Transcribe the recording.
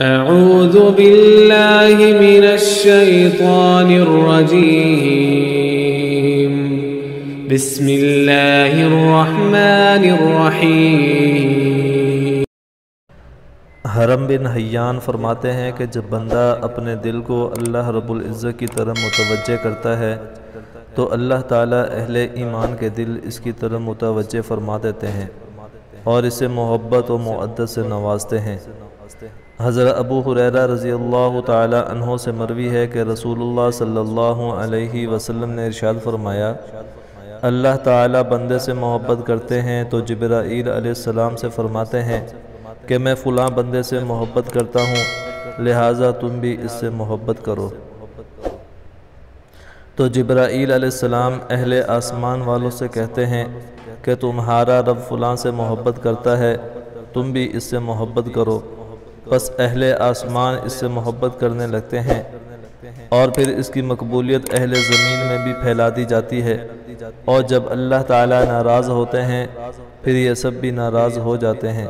أعوذ بالله من الشيطان الرجيم بسم الله الرحمن الرحيم۔ حرم بن حیان فرماتے ہیں کہ جب بندہ اپنے دل کو اللہ رب العزت کی طرف متوجہ کرتا ہے تو اللہ تعالیٰ اہل ایمان کے دل اس کی طرف متوجہ فرما دیتے ہیں اور اسے محبت و مودت سے نوازتے ہیں۔ حضرت ابو ہریرہ رضی اللہ تعالی عنہ سے مروی ہے کہ رسول اللہ صلی اللہ علیہ وسلم نے ارشاد فرمایا، اللہ تعالیٰ بندے سے محبت کرتے ہیں تو جبرائیل علیہ السلام سے فرماتے ہیں کہ میں فلاں بندے سے محبت کرتا ہوں، لہٰذا تم بھی اس سے محبت کرو۔ تو جبرائیل علیہ السلام اہل آسمان والوں سے کہتے ہیں کہ تمہارا رب فلاں سے محبت کرتا ہے، تم بھی اس سے محبت کرو۔ پس اہل آسمان اس سے محبت کرنے لگتے ہیں اور پھر اس کی مقبولیت اہل زمین میں بھی پھیلا دی جاتی ہے، اور جب اللہ تعالیٰ ناراض ہوتے ہیں پھر یہ سب بھی ناراض ہو جاتے ہیں۔